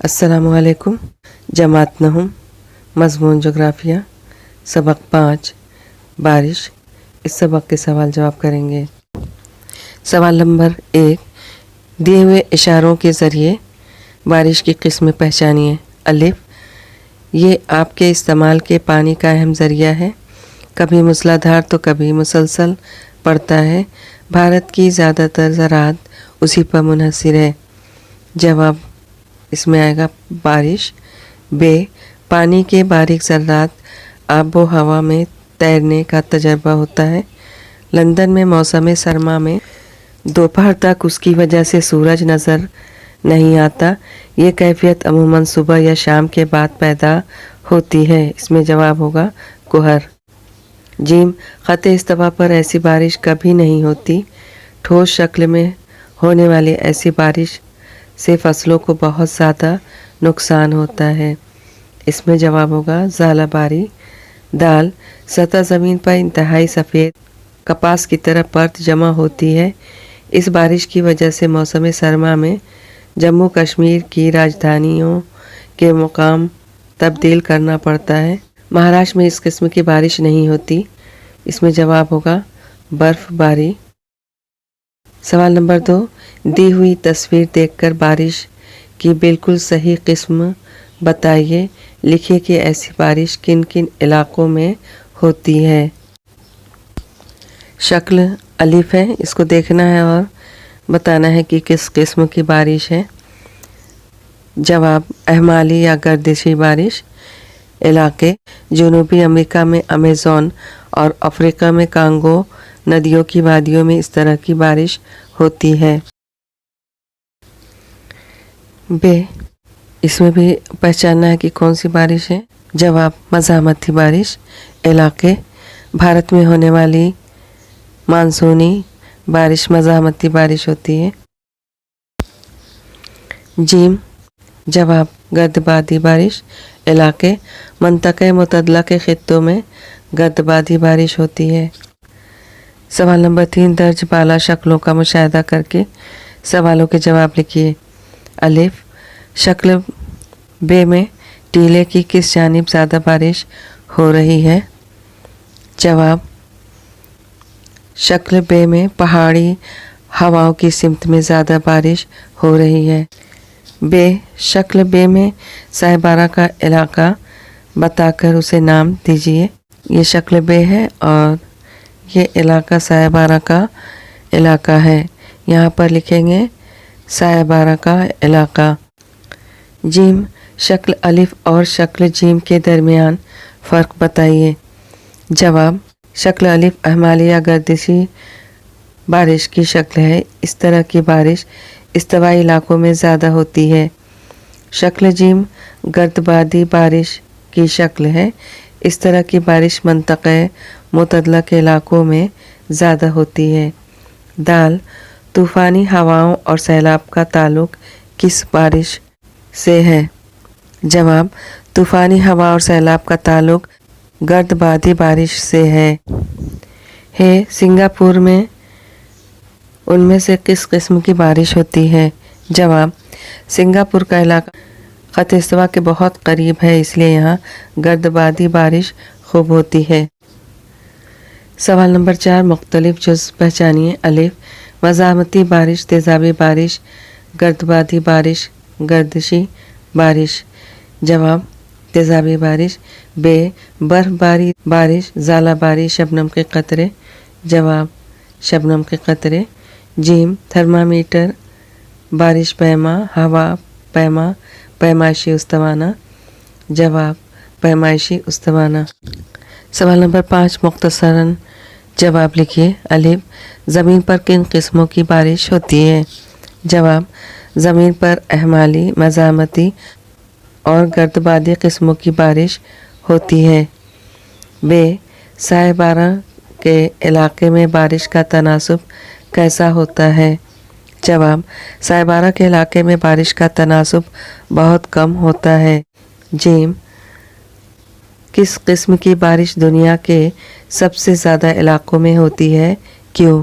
السلام علیکم. جماعت نہم، مضمون جغرافیہ، سبق 5 بارش. اس سبق کے سوال جواب کریں گے. سوال نمبر 1، دیے ہوئے اشاروں کے ذریعے بارش کی قسم پہچانیے. الف، یہ آپ کے استعمال کے پانی کا اہم ذریعہ ہے. کبھی موسلادھار تو کبھی مسلسل پڑتا ہے. بھارت کی زیادہ تر زراعت اسی پر منحصر ہے. جواب اس میں آئے گا بارش. ب، پانی کے باریک ذرات آب و ہوا میں تیرنے کا تجربہ ہوتا ہے. لندن میں موسم سرما میں دوپہر تک اس کی وجہ سے سورج نظر نہیں آتا. یہ کیفیت عموماً صبح یا شام کے بعد پیدا ہوتی ہے. اس میں جواب ہوگا کہر. جیم، خط استوا پر ایسی بارش کبھی نہیں ہوتی. ٹھوس شکل میں ہونے والی ایسی بارش سے فصلوں کو بہت زیادہ نقصان ہوتا ہے. اس میں جواب ہوگا ژالہ باری. دال، سطح زمین پر انتہائی سفید کپاس کی طرح پرت جمع ہوتی ہے. اس بارش کی وجہ سے موسم سرما میں جموں کشمیر کی راجدھانیوں کے مقام تبدیل کرنا پڑتا ہے. مہاراشٹر میں اس قسم کی بارش نہیں ہوتی. اس میں جواب ہوگا برف باری. سوال نمبر 2، دی ہوئی تصویر دیکھ کر بارش کی بالکل صحیح قسم بتائیے. لکھیے کہ ایسی بارش کن کن علاقوں میں ہوتی ہے. شکل الف ہے، اس کو دیکھنا ہے اور بتانا ہے کہ کس قسم کی بارش ہے. جواب اہمالی یا گردشی بارش. علاقے، جنوبی امریکہ میں امیزون اور افریقہ میں کانگو ندیوں کی وادیوں میں اس طرح کی بارش ہوتی ہے. ب، اس میں بھی پہچاننا ہے کہ کون سی بارش ہے. جواب مزاحمتی بارش. علاقے، بھارت میں ہونے والی مانسونی بارش مزاحمتی بارش ہوتی ہے. جیم، جواب گرد بادی بارش. علاقے، منطقہ متعدلہ کے خطوں میں گرد بادی بارش ہوتی ہے. سوال نمبر 3، درج بالا شکلوں کا مشاہدہ کر کے سوالوں کے جواب لکھیے. الف، شکل ب میں ٹیلے کی کس جانب زیادہ بارش ہو رہی ہے. جواب شکل ب میں پہاڑی ہواؤں کی سمت میں زیادہ بارش ہو رہی ہے. ب، شکل ب میں سہ بارہ کا علاقہ بتا کر اسے نام دیجیے. یہ شکل ب ہے اور یہ علاقہ سہ بارہ کا علاقہ ہے. یہاں پر لکھیں گے سہ بارہ کا علاقہ. جیم، شکل الف اور شکل جیم کے درمیان فرق بتائیے. جواب شکل الف اہمالی یا گردشی بارش کی شکل ہے. اس طرح کی بارش استوائی علاقوں میں زیادہ ہوتی ہے. شکل جیم گرد بادی بارش کی شکل ہے. اس طرح کی بارش منطقہ متعدلہ کے علاقوں میں زیادہ ہوتی ہے. دال، طوفانی ہواؤں اور سیلاب کا تعلق کس بارش سے ہے. جواب طوفانی ہوا اور سیلاب کا تعلق گرد بادی بارش سے ہے. سنگاپور میں ان میں سے کس قسم کی بارش ہوتی ہے. جواب سنگاپور کا علاقہ خط استوا کے بہت قریب ہے، اس لیے یہاں گرد بادی بارش خوب ہوتی ہے. سوال نمبر 4، مختلف جز پہچانیے. الف، مزاحمتی بارش، تیزابی بارش، گرد بادی بارش، گردشی بارش. جواب تیزابی بارش. ب، برف باری بارش، ژالہ باری، شبنم کے قطرے. جواب شبنم کے قطرے. جیم، تھرمامیٹر، بارش پیما، ہوا پیما، پیمائشی استوانہ. جواب پیمائشی استوانہ. سوال نمبر 5، مختصراً جواب لکھیے. الف، زمین پر کن قسموں کی بارش ہوتی ہے. جواب زمین پر اہمالی، مزاحمتی اور گرد بادی قسموں کی بارش ہوتی ہے. ب، سہ بارہ کے علاقے میں بارش کا تناسب کیسا ہوتا ہے. جواب سہ بارہ کے علاقے میں بارش کا تناسب بہت کم ہوتا ہے. جیم، کس قسم کی بارش دنیا کے سب سے زیادہ علاقوں میں ہوتی ہے. کیوں.